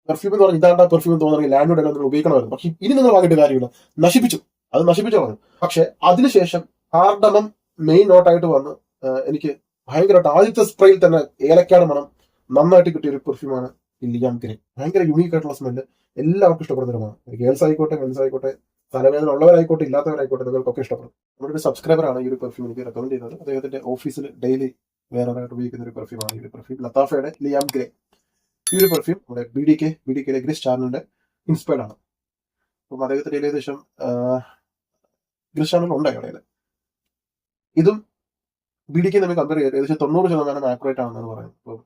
Perfume എന്ന് പറഞ്ഞാൽ ഇതാണ്ടാ perfume തോന്നുന്നെങ്കിൽ land എല്ലാം നിങ്ങൾ ഉപയോഗിക്കണമായിരുന്നു. പക്ഷെ ഇനി നിങ്ങൾ വാങ്ങിയിട്ട് കാര്യമില്ല, നശിപ്പിച്ചു, അത് നശിപ്പിച്ചു കളഞ്ഞു. പക്ഷെ അതിനുശേഷം കാർഡമം മെയിൻ നോട്ടായിട്ട് വന്ന് എനിക്ക് ഭയങ്കരമായിട്ട് ആദ്യത്തെ സ്പ്രേയിൽ തന്നെ ഏലക്കാട് മണം നന്നായിട്ട് കിട്ടിയ ഒരു പെർഫ്യൂമാണ് ലിയാം ഗ്രേ. ഭയങ്കര യുണീക്ക് ആയിട്ടുള്ള സ്മെല്ല്, എല്ലാവർക്കും ഇഷ്ടപ്പെടുന്നതാണ്. ഗേൾസ് ആയിക്കോട്ടെ, മെൻസ് ആയിക്കോട്ടെ, തലവേദന ഉള്ളവരായിക്കോട്ടെ ഇല്ലാത്തവരായിക്കോട്ടെ, നിങ്ങൾക്കൊക്കെ ഇഷ്ടപ്പെടും. നമ്മുടെ ഒരു സബ്സ്ക്രൈബറാണ് ഈ ഒരു പെർഫ്യൂം എനിക്ക് റെക്കമെൻഡ് ചെയ്തത്. അദ്ദേഹത്തിന്റെ ഓഫീസിൽ ഡെയിലി വേറൊരായിട്ട് ഉപയോഗിക്കുന്ന ഒരു പെർഫ്യൂമാണ് ഈ ഒരു പെർഫ്യൂം, ലത്താഫയുടെ ലിയാം ഗ്രേ. ഈ ഒരു പെർഫ്യൂം നമ്മുടെ ബി ഡി കെ ഗ്രിസ് ചാനലിന്റെ ഇൻസ്പയർഡ് ആണ്. അപ്പം അദ്ദേഹത്തിന്റെ ഏകദേശം ഗ്രിസ് ചാനൽ ഉണ്ടായി അവിടെ. ഇതും ബി.ഡി.കെ നമ്മൾ കമ്പയർ ചെയ്ത് ഏകദേശം 90% ആക്യുറേറ്റ് ആണെന്നാണ് പറയുന്നത്. അപ്പോൾ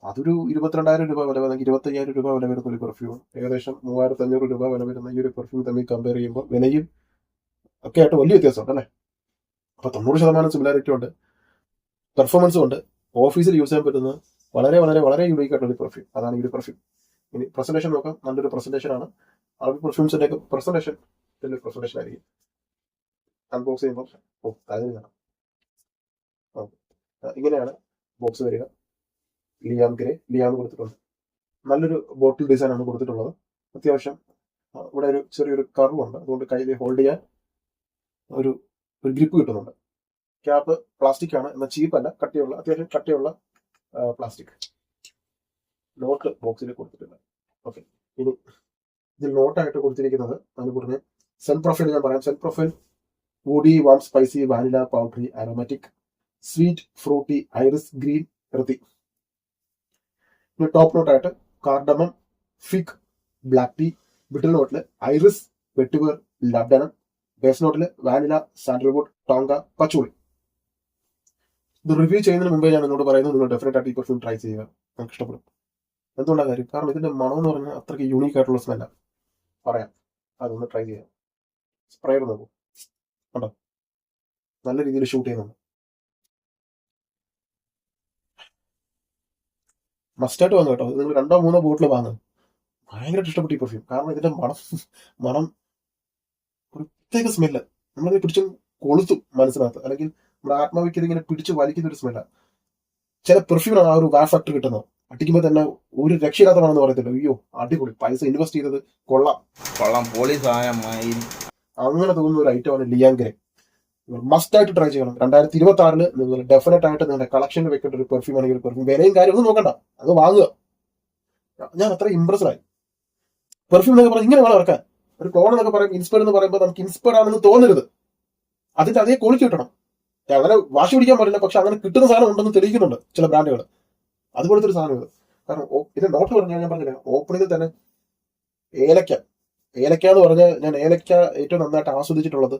അതൊരു 22,000 രൂപ വില വരുന്ന 25,000 രൂപ വില വരുന്ന ഒരു പെർഫ്യൂം, ഏകദേശം 3,500 രൂപ വില വരുന്ന ഈ ഒരു പെർഫ്യൂം തമ്മിൽ കമ്പയർ ചെയ്യുമ്പോൾ വിലയും ഒക്കെ ആയിട്ട് വലിയ വ്യത്യാസമുണ്ട് അല്ലേ. അപ്പൊ 90% സിമിലാരിറ്റി ഉണ്ട്, പെർഫോമൻസും ഉണ്ട്, ഓഫീസിൽ യൂസ് ചെയ്യാൻ പറ്റുന്ന വളരെ വളരെ വളരെ യൂണീക്ക് ആയിട്ടുള്ള ഒരു പെർഫ്യൂം. അതാണ് ഈ ഒരു പെർഫ്യൂം. ഇനി പ്രസന്റേഷൻ നോക്കാം. നല്ലൊരു പ്രസന്റേഷൻ ആണ്. അറബി പെർഫ്യൂംസിന്റെ ഒക്കെ പ്രസന്റേഷൻ ആയിരിക്കും. അൺബോക്സ് ചെയ്യുമ്പോൾ ഇങ്ങനെയാണ് ബോക്സ് വരിക. ലിയാം കൊടുത്തിട്ടുണ്ട്. നല്ലൊരു ബോട്ടിൽ ഡിസൈൻ ആണ് കൊടുത്തിട്ടുള്ളത്. അത്യാവശ്യം ഇവിടെ ഒരു ചെറിയൊരു കർവ് ഉണ്ട്, അതുകൊണ്ട് കയ്യിൽ ഹോൾഡ് ചെയ്യാൻ ഒരു ഗ്രിപ്പ് കിട്ടുന്നുണ്ട്. ക്യാപ്പ് പ്ലാസ്റ്റിക് ആണ്, എന്നാൽ ചീപ്പല്ല, അത്യാവശ്യം കട്ടിയുള്ള പ്ലാസ്റ്റിക്. നോട്ട് ബോക്സിൽ കൊടുത്തിട്ടുണ്ട്. ഓക്കെ, ഇനി ഇതിൽ നോട്ടായിട്ട് കൊടുത്തിരിക്കുന്നത് അതിന് പുറമെ സെൽ പ്രൊഫൈൽ ഞാൻ പറയാം. Cell profile woody, warm, spicy, vanilla, powdery, aromatic, sweet, fruity, iris green, earthy. Top നോട്ടായിട്ട് cardamom, fig, black tea. Middle നോട്ടില് ഐറിസ്, വെട്ടിവേർ, ലഡനം. ബേസ് നോട്ടില് വാനില, സാൻഡൽവുഡ്, ടോങ്ക, പച്ചോളി. ഇത് റിവ്യൂ ചെയ്യുന്നതിന് മുമ്പേ ഞാൻ നിങ്ങളോട് പറയുന്നത്, നിങ്ങൾ ഡെഫിനറ്റ് ആയിട്ട് ഈ പെർഫ്യൂം ട്രൈ ചെയ്യുക, നമുക്ക് ഇഷ്ടപ്പെടും. എന്തുകൊണ്ടാണ് കാര്യം? കാരണം ഇതിന്റെ മണം എന്ന് പറഞ്ഞാൽ അത്രയ്ക്ക് യൂണീക്ക് ആയിട്ടുള്ള സ്മെല്ലാണ്. പറയാം, അതൊന്ന് ട്രൈ ചെയ്യാം. സ്പ്രേ നോക്കൂ, കണ്ടോ, നല്ല രീതിയിൽ ഷൂട്ട് ചെയ്യുന്നുണ്ട്. മസ്റ്റായിട്ട് വാങ്ങും കേട്ടോ. നിങ്ങൾ 2-3 ബോട്ടിൽ വാങ്ങും. ഭയങ്കരമായിട്ട് ഇഷ്ടപ്പെട്ടു ഈ പെർഫ്യൂം. കാരണം ഇതിന്റെ മണം ഒരു പ്രത്യേക സ്മെല്ല്, നമ്മളത് പിടിച്ചും കൊളുത്തും മനസ്സിനകത്ത്, അല്ലെങ്കിൽ നമ്മുടെ ആത്മാവിക്ക് ഇതിങ്ങനെ പിടിച്ച് വലിക്കുന്ന ഒരു സ്മെല്ലാണ്. ചില പെർഫ്യൂമാണ് ആ ഒരു വാ ഫാക്ടർ കിട്ടുന്നത്. അടിക്കുമ്പോൾ തന്നെ ഒരു രക്ഷയില്ലാത്ത മണമെന്ന് പറയത്തില്ല. അയ്യോ അടിപൊളി, പൈസ ഇൻവെസ്റ്റ് ചെയ്തത് കൊള്ളാം, അങ്ങനെ തോന്നുന്ന ഒരു ഐറ്റമാണ് ലിയാം ഗ്രേ. മസ്റ്റ് ആയിട്ട് ട്രൈ ചെയ്യണം. 2026 നിങ്ങൾ ഡെഫിനറ്റ് ആയിട്ട് നിങ്ങളുടെ കളക്ഷനിൽ വെക്കേണ്ട ഒരു പെർഫ്യൂം ആണെങ്കിൽ ഒരു പെർഫ്യൂം. വിലയും കാര്യം ഒന്നും നോക്കണ്ട, അത് വാങ്ങുക. ഞാൻ അത്ര ഇംപ്രസ്ഡ് ആയി. പെർഫ്യൂം എന്നൊക്കെ പറഞ്ഞാൽ ഇങ്ങനെ വേണം ഇറക്കാൻ. ഒരു ക്ലോൺ എന്നൊക്കെ പറയും, ഇൻസ്പയർ എന്ന് പറയുമ്പോൾ നമുക്ക് ഇൻസ്പയർ ആണെന്ന് തോന്നരുത്. അതിന്റെ അതേ ക്വാളിറ്റി കിട്ടണം. അങ്ങനെ വാശി പിടിക്കാൻ പാടില്ല, പക്ഷെ അങ്ങനെ കിട്ടുന്ന സാധനം ഉണ്ടെന്ന് തെളിയിക്കുന്നുണ്ട് ചില ബ്രാൻഡുകൾ. അതുപോലത്തെ ഒരു സാധനം ഇത്. കാരണം ഇത് നോട്ട് പറഞ്ഞാൽ ഞാൻ പറഞ്ഞില്ല, ഓപ്പണിങ്ങിൽ തന്നെ ഏലക്ക എന്ന് പറഞ്ഞാൽ ഞാൻ ഏലക്ക ഏറ്റവും നന്നായിട്ട് ആസ്വദിച്ചിട്ടുള്ളത്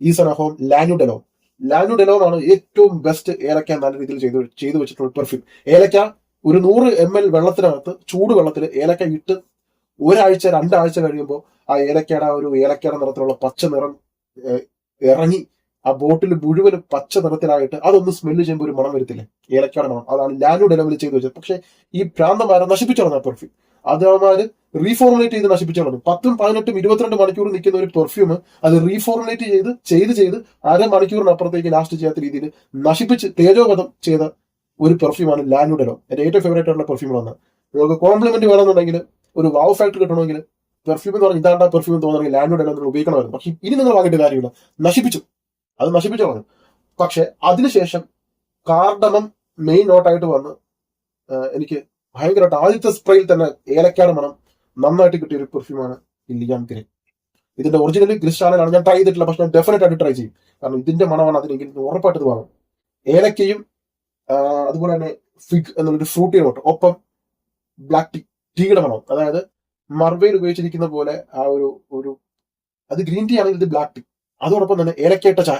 ഈസൺ ഹോം ലാനുഡെലോം ആണ് ഏറ്റവും ബെസ്റ്റ് ഏലക്ക നല്ല രീതിയിൽ ചെയ്തു വെച്ചിട്ടുള്ള പെർഫ്യൂം. ഏലക്ക ഒരു 100 ml വെള്ളത്തിനകത്ത്, ചൂട് വെള്ളത്തിൽ ഏലക്ക ഇട്ട് 1-2 ആഴ്ച കഴിയുമ്പോൾ ആ ഏലക്കയുടെ നിറത്തിലുള്ള പച്ച നിറം ഇറങ്ങി ആ ബോട്ടിൽ മുഴുവനും പച്ച നിറത്തിലായിട്ട് അതൊന്ന് സ്മെല്ല് ചെയ്യുമ്പോൾ ഒരു മണം വരത്തില്ലേ, ഏലക്കയുടെ മണം. അതാണ് ലാനുഡെലോവിൽ ചെയ്തു വെച്ചത്. പക്ഷെ ഈ ഭ്രാന്തമാരെ നശിപ്പിച്ചോളാം പെർഫ്യൂം. അതവന്മാര് റീഫോർമുലേറ്റ് ചെയ്ത് നശിപ്പിച്ചോളാം. 10, 18, 22 മണിക്കൂർ നിൽക്കുന്ന ഒരു പെർഫ്യൂം അത് റീഫോർമുലേറ്റ് ചെയ്ത് അരമണിക്കൂറിനപ്പുറത്തേക്ക് ലാസ്റ്റ് ചെയ്യാത്ത രീതിയിൽ നശിപ്പിച്ച് തേജോവധം ചെയ്ത ഒരു പെർഫ്യൂമാണ് ലാനുഡെലോ. എന്റെ ഏറ്റവും ഫേവറേറ്റ് ആയിട്ടുള്ള പെർഫ്യൂമാണ്. നിങ്ങൾക്ക് കോംപ്ലിമെന്റ് വേണമെന്നുണ്ടെങ്കിൽ, ഒരു വാവ് ഫാക്ടർ കിട്ടണമെങ്കിൽ, പെർഫ്യൂം എന്ന് പറഞ്ഞാൽ ഇതാണ്ടാ പെർഫ്യൂം തോന്നുന്നെങ്കിൽ ലാനുഡെലോ നിങ്ങൾ ഉപയോഗിക്കണമായിരുന്നു. പക്ഷെ ഇനി നിങ്ങൾ വാങ്ങിയിട്ട് കാര്യമില്ല, നശിപ്പിച്ചു കളഞ്ഞു. പക്ഷെ അതിനുശേഷം കാർഡമം മെയിൻ നോട്ടായിട്ട് വന്ന് എനിക്ക് ഭയങ്കരമായിട്ട് ആദ്യത്തെ സ്പ്രേയിൽ തന്നെ ഏലക്കാട് മണം നന്നായിട്ട് കിട്ടിയ ഒരു പെർഫ്യൂമാണ് ലിയാം ഗ്രേ. ഇതിന്റെ ഒറിജിനൽ ഗ്രിസ് ചാനലാണ്, ഞാൻ ട്രൈ ചെയ്തിട്ടില്ല, പക്ഷെ ഞാൻ ഡെഫിനറ്റ് ആയിട്ട് ട്രൈ ചെയ്യും. കാരണം ഇതിന്റെ മണമാണ് അതിനെങ്കിൽ ഉറപ്പായിട്ട് ഇത് വാങ്ങും. ഏലക്കയും അതുപോലെ തന്നെ ഫിഗ് എന്നുള്ളൊരു ഫ്രൂട്ടി നോട്ട്, ഒപ്പം ബ്ലാക്ക് ടീയുടെ മണം. അതായത് മർവയിൽ ഉപയോഗിച്ചിരിക്കുന്ന പോലെ ആ ഒരു അത് ഗ്രീൻ ടീ ആണെങ്കിൽ ഇത് ബ്ലാക്ക് ടീ. അതോടൊപ്പം തന്നെ ഏലക്ക ഇട്ട ചായ,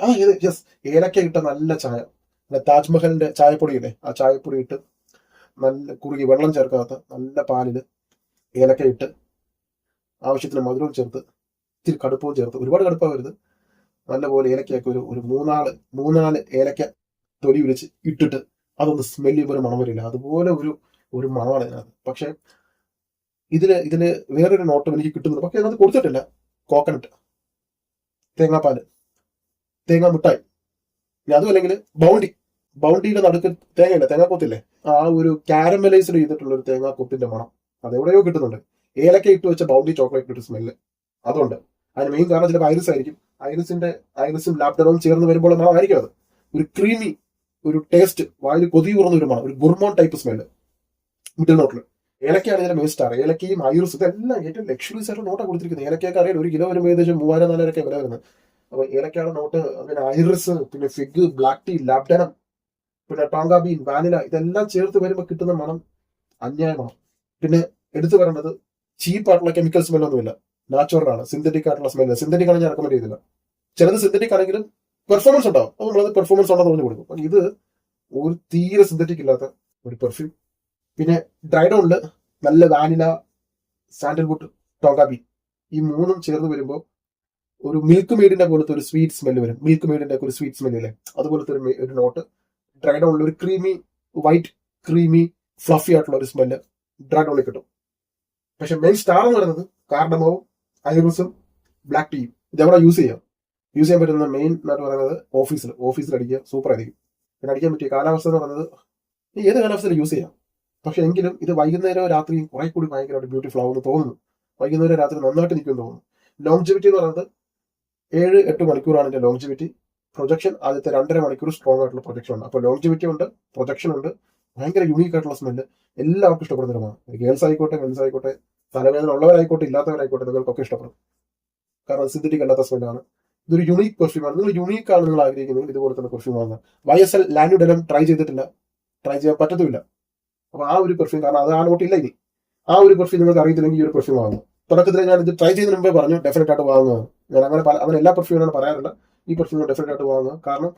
ഏലക്ക ഇട്ട നല്ല ചായ, താജ്മഹലിന്റെ ചായപ്പൊടിയില്ലേ, ആ ചായപ്പൊടി ഇട്ട് നല്ല കുറുകി, വെള്ളം ചേർക്കാത്ത നല്ല പാലില് ഏലക്ക ഇട്ട് ആവശ്യത്തിന് മധുരവും ചേർത്ത് ഇത്തിരി കടുപ്പവും ചേർത്ത്, ഒരുപാട് കടുപ്പാവരുത്, നല്ലപോലെ ഏലക്കയൊക്കെ ഒരു 3-4 ഏലക്ക തൊലി വിരിച്ച് ഇട്ടിട്ട് അതൊന്ന് സ്മെല് ചെയ്യുമ്പോൾ മണം വരില്ല, അതുപോലെ ഒരു മണമാണ് ഇതിനകത്ത്. പക്ഷെ ഇതില് വേറൊരു നോട്ടം എനിക്ക് കിട്ടുന്നുണ്ട്, പക്ഷെ അതിനകത്ത് കൊടുത്തിട്ടില്ല. കോക്കനട്ട്, തേങ്ങാപ്പാല്, തേങ്ങാ മിഠായി, അതും അല്ലെങ്കിൽ ബൗണ്ടിയുടെ നടുക്ക് തേങ്ങയില്ല, തേങ്ങാക്കൊത്തില്ലേ, ആ ഒരു കാരമലൈസ്ഡ് ചെയ്തിട്ടുള്ള ഒരു തേങ്ങാക്കൊത്തിന്റെ മണം അതെവിടെയോ കിട്ടുന്നുണ്ട്. ഏലക്ക ഇട്ട് വെച്ച ബൗണ്ടി ചോക്ലേറ്റ് ഒരു സ്മെല്ല് അതുണ്ട്. അതിന് മെയിൻ കാരണം ചിലപ്പോൾ ഐറിസ് ആയിരിക്കും. ഐറിസും ലാപ്ഡനവും ചേർന്ന് വരുമ്പോൾ ആയിരിക്കും അത് ഒരു ക്രീമി ഒരു ടേസ്റ്റ്, വായിൽ കൊതി കൂറുന്ന ഒരു മണം, ഒരു ഗുർമോൺ ടൈപ്പ് സ്മെല്ല് മിഡിൽ നോട്ടിൽ. ഏലക്കയാണ് ഇതിന്റെ മെയിൻ സ്റ്റാർ. ഏലക്കയും ഐറിസ് ഇതെല്ലാം ഏറ്റവും ലക്ഷറീസ് ആയിട്ട് നോട്ടാണ് കൊടുത്തിരിക്കുന്നത്. ഏലക്കൊക്കെ അറിയാം 1 കിലോ വരുമ്പോൾ ഏകദേശം 3000-4000 വില വരുന്നത്. അപ്പൊ ഏലക്കയാണ് നോട്ട്. പിന്നെ ഐറിസ്, പിന്നെ ഫിഗ്, ബ്ലാക്ക് ടീ, ലാപ്ഡനം, പിന്നെ ടോങ്ക ബീൻ, വാനില ഇതെല്ലാം ചേർത്ത് വരുമ്പോൾ കിട്ടുന്ന മണം അന്യായമാണ്. പിന്നെ എടുത്തു പറയേണ്ടത് ചീപ്പായിട്ടുള്ള കെമിക്കൽ സ്മെല്ലൊന്നുമില്ല, നാച്ചുറൽ ആണ്. സിന്തറ്റിക് ആയിട്ടുള്ള സ്മെല്ല്. സിന്തറ്റിക് ആണ് ഞാൻ റെക്കമെൻഡ് ചെയ്തില്ല. ചിലത് സിന്തറ്റിക് ആണെങ്കിലും പെർഫോമൻസ് ഉണ്ടാവും, അപ്പോൾ നമ്മളത് പെർഫോമൻസ് ഉണ്ടെന്ന് പറഞ്ഞു കൊടുക്കും. അപ്പൊ ഇത് ഒരു തീരെ സിന്തറ്റിക് ഇല്ലാത്ത ഒരു പെർഫ്യൂം. പിന്നെ ഡ്രൈഡോണിൽ നല്ല വാനില, സാൻഡൽവുഡ്, ടോങ്ക ബീൻ ഈ മൂന്നും ചേർന്ന് വരുമ്പോൾ ഒരു മിൽക്ക് മെയ്ഡിന്റെ പോലത്തെ ഒരു സ്വീറ്റ് സ്മെല്ല് വരും. മിൽക്ക് മെയ്ഡിന്റെ ഒക്കെ ഒരു സ്വീറ്റ് സ്മെല്ല് ഇല്ലേ, അതുപോലത്തെ ഒരു നോട്ട് ഡ്രൈഡോണിൽ. ഒരു ക്രീമി വൈറ്റ്, ക്രീമി ഫ്ലഫി ആയിട്ടുള്ള ഒരു സ്മെല്ല് ഡ്രൈഡോണിൽ കിട്ടും. പക്ഷെ മെയിൻ സ്റ്റാർ എന്ന് പറയുന്നത് കാർഡമോവും ഐറിസും ബ്ലാക്ക് ടീയും. ഇതെവിടെ യൂസ് ചെയ്യാൻ പറ്റുന്ന മെയിൻ ആയിട്ട് പറയുന്നത് ഓഫീസിൽ അടിക്കുക, സൂപ്പർ ആയിരിക്കും. പിന്നെ അടിക്കാൻ പറ്റിയ കാലാവസ്ഥ എന്ന് പറയുന്നത് ഏത് കാലാവസ്ഥയിൽ യൂസ് ചെയ്യാം. പക്ഷെ എങ്കിലും ഇത് വൈകുന്നേരവും രാത്രിയും കുറെ കൂടി ഭയങ്കരമായിട്ട് ബ്യൂട്ടിഫുൾ ആവുമെന്ന് തോന്നുന്നു. വൈകുന്നേരം രാത്രി നന്നായിട്ട് നിൽക്കുമെന്ന് തോന്നുന്നു. ലോങ്ജിവിറ്റി എന്ന് പറയുന്നത് 7-8 മണിക്കൂറാണ് ഇതിന്റെ ലോങ്ജിവിറ്റി. പ്രൊജക്ഷൻ ആദ്യത്തെ 2.5 മണിക്കൂർ സ്ട്രോങ് ആയിട്ടുള്ള പ്രൊജക്ഷൻ ഉണ്ട്. അപ്പോൾ ലോങ്ജിവിറ്റി ഉണ്ട്, പ്രൊജക്ഷൻ ഉണ്ട്, ഭയങ്കര യുണീക്ക് ആയിട്ടുള്ള സ്മെല്ല്. എല്ലാവർക്കും ഇഷ്ടപ്പെടുന്ന ഒരു മണം. ഗേൾസ് ആയിക്കോട്ടെ, മെൻസ് ആയിക്കോട്ടെ, തലവേദന ഉള്ളവരായിക്കോട്ടെ, ഇല്ലാത്തവരായിക്കോട്ടെ, നിങ്ങൾക്കൊക്കെ ഇഷ്ടപ്പെടും. കാരണം സിന്തറ്റിക് അല്ലാത്ത സ്മെല്ലാണ്. ഇതൊരു യുണീക്ക് പെർഫ്യൂമാണ്. നിങ്ങൾ യുണീക്ക് ആണ് നിങ്ങൾ ആഗ്രഹിക്കുന്നെങ്കിൽ ഇതുപോലെ തന്നെ പെർഫ്യൂം വാങ്ങുക. YSL ലാനുഡെനം ട്രൈ ചെയ്തിട്ടില്ല, ട്രൈ ചെയ്യാൻ പറ്റത്തുമില്ല. അപ്പൊ ആ ഒരു പെർഫ്യൂം, കാരണം അത് ആ നോട്ടില്ല ഇനി. ആ ഒരു പെർഫ്യൂം നിങ്ങൾക്ക് അറിയത്തില്ലെങ്കിൽ ഈ ഒരു പെർഫ്യൂം വാങ്ങും. തുടക്കത്തിൽ ഞാൻ ഇത് ട്രൈ ചെയ്യുന്നതിന് മുമ്പേ പറഞ്ഞു ഡെഫിനറ്റ് ആയിട്ട് വാങ്ങുക. ഞാൻ അങ്ങനെ എല്ലാ പെർഫ്യൂമാണ് പറയാറില്ല. ഈ പെർഫ്യൂം ഡെഫിനറ്റ് ആയിട്ട് വാങ്ങുക. കാരണം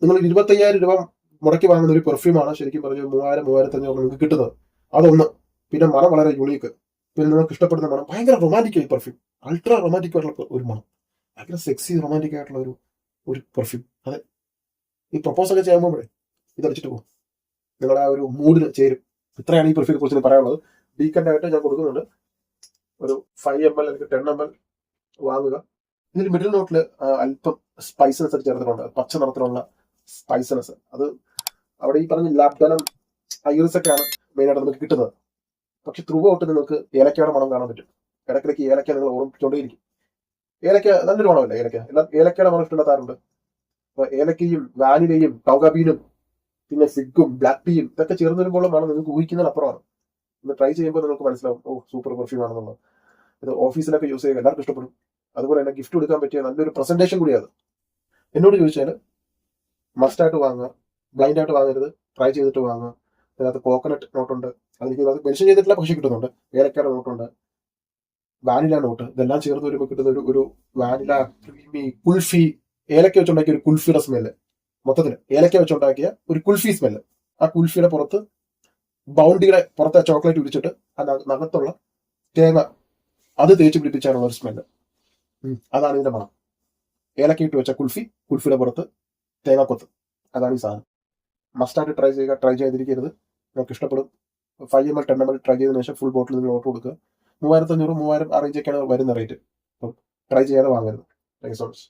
നിങ്ങൾ 25,000 രൂപ മുടക്കി വാങ്ങുന്ന ഒരു പെർഫ്യൂമാണ് ശരിക്കും പറഞ്ഞ 3,000-3,500 നിങ്ങൾക്ക് കിട്ടുന്നത്. അതൊന്ന്. പിന്നെ മണം വളരെ യുണീക്ക്. പിന്നെ നിങ്ങൾക്ക് ഇഷ്ടപ്പെടുന്ന മണം ഭയങ്കര റൊമാൻറ്റിക് ആയി പെർഫ്യൂം. അൾട്രാ റൊമാൻറ്റിക് ആയിട്ടുള്ള ഒരു മണം, ഭയങ്കര സെക്സി റൊമാൻറ്റിക് ആയിട്ടുള്ള ഒരു പെർഫ്യൂം. അതെ, ഈ പ്രപ്പോസ് ഒക്കെ ചെയ്യാൻ പോകുമ്പോഴേ ഇതടിച്ചിട്ട് പോകും, നിങ്ങളുടെ ആ ഒരു മൂഡിന് ചേരും. ഇത്രയാണ് ഈ പെർഫ്യൂമിനെ കുറിച്ച് പറയാനുള്ളത്. ഡീക്കൻ്റ് ആയിട്ട് ഞാൻ കൊടുക്കുന്നുണ്ട്. ഒരു 5 ml അല്ലെങ്കിൽ 10 ml വാങ്ങുക. ഇതിൽ മിഡിൽ നോട്ടിൽ അല്പം സ്പൈസസ് ചേർത്തിട്ടുണ്ട്, പച്ച നിറത്തിലുള്ള സ്പൈസസ്. അത് അവിടെ ഈ പറഞ്ഞ ലാപ്ഡനം, ഐറിസ് ഒക്കെയാണ് മെയിനായിട്ട് നമുക്ക് കിട്ടുന്നത്. പക്ഷെ ത്രൂ ഔട്ട് നിങ്ങൾക്ക് ഏലക്കയുടെ മണം കാണാൻ പറ്റും. ഇടയ്ക്കിടയ്ക്ക് ഏലക്ക നിങ്ങൾ ഓർമ്മിച്ചുകൊണ്ടേയിരിക്കും. ഏലക്ക നല്ലൊരു മണമല്ല ഏലക്ക. ഏലക്കയുടെ മണം ഇഷ്ടമില്ലാത്താറുണ്ട്. അപ്പൊ ഏലക്കയും വാനിലയും ടോങ്ക ബീനും പിന്നെ ഫിഗും ബ്ലാക്ക് ടീയും ഇതൊക്കെ ചേർന്ന് വരുമ്പോൾ മണം നിങ്ങൾക്ക് ഊഹിക്കുന്നതിനപ്പുറമാണ്. ഒന്ന് ട്രൈ ചെയ്യുമ്പോൾ നിങ്ങൾക്ക് മനസ്സിലാവും, ഓ സൂപ്പർ പെർഫ്യൂം ആണെന്നുള്ളത്. ഇത് ഓഫീസിലൊക്കെ യൂസ് ചെയ്യുക, എല്ലാവർക്കും ഇഷ്ടപ്പെടും. അതുപോലെ തന്നെ ഗിഫ്റ്റ് കൊടുക്കാൻ പറ്റിയ നല്ലൊരു പ്രസന്റേഷൻ കൂടിയാണ്. എന്നോട് ചോദിച്ചാൽ മസ്റ്റായിട്ട് വാങ്ങുക, ബ്ലൈൻഡ് ആയിട്ട് വാങ്ങരുത്, ട്രൈ ചെയ്തിട്ട് വാങ്ങുക. അതിനകത്ത് കോക്കനട്ട് നോട്ടുണ്ട്, അതെനിക്ക് അത് മെൻഷൻ ചെയ്തിട്ടില്ല, പക്ഷേ കിട്ടുന്നുണ്ട്. ഏലക്കയുടെ നോട്ടുണ്ട്, വാനില നോട്ട്, ഇതെല്ലാം ചേർന്ന് വരുമ്പോൾ കിട്ടുന്ന ഒരു വാനില ക്രീമി കുൽഫി, ഏലക്ക വെച്ചുണ്ടാക്കിയ ഒരു കുൽഫിയുടെ സ്മെല്ല്. മൊത്തത്തിൽ ഏലക്ക വെച്ചുണ്ടാക്കിയ ഒരു കുൽഫി സ്മെല്ല്. ആ കുൽഫിയുടെ പുറത്ത് ബൗണ്ടിയുടെ പുറത്തെ ചോക്ലേറ്റ് ഉരിച്ചിട്ട് അതിനകത്തുള്ള തേങ്ങ അത് തേച്ച് പിടിപ്പിച്ചാലുള്ള ഒരു സ്മെല്ല്. അതാണ് ഇതിന്റെ മണം. ഏലക്ക ഇട്ട് വെച്ച കുൽഫിയുടെ പുറത്ത് തേങ്ങാക്കൊത്ത്, അതാണ് ഈ സാധനം. മസ്റ്റായിട്ട് ട്രൈ ചെയ്യുക, ട്രൈ ചെയ്തിരിക്കരുത്, നിങ്ങൾക്ക് ഇഷ്ടപ്പെടും. 5 ml 10 ml ട്രൈ ചെയ്തതിനു ശേഷം ഫുൾ ബോട്ടിൽ നിങ്ങൾ ഓർഡർ കൊടുക്കുക. 3,500-3,000 ആ റേഞ്ചൊക്കെയാണ് വരുന്ന റേറ്റ്. അപ്പം ട്രൈ ചെയ്യാതെ വാങ്ങരുത്. Thank you so much.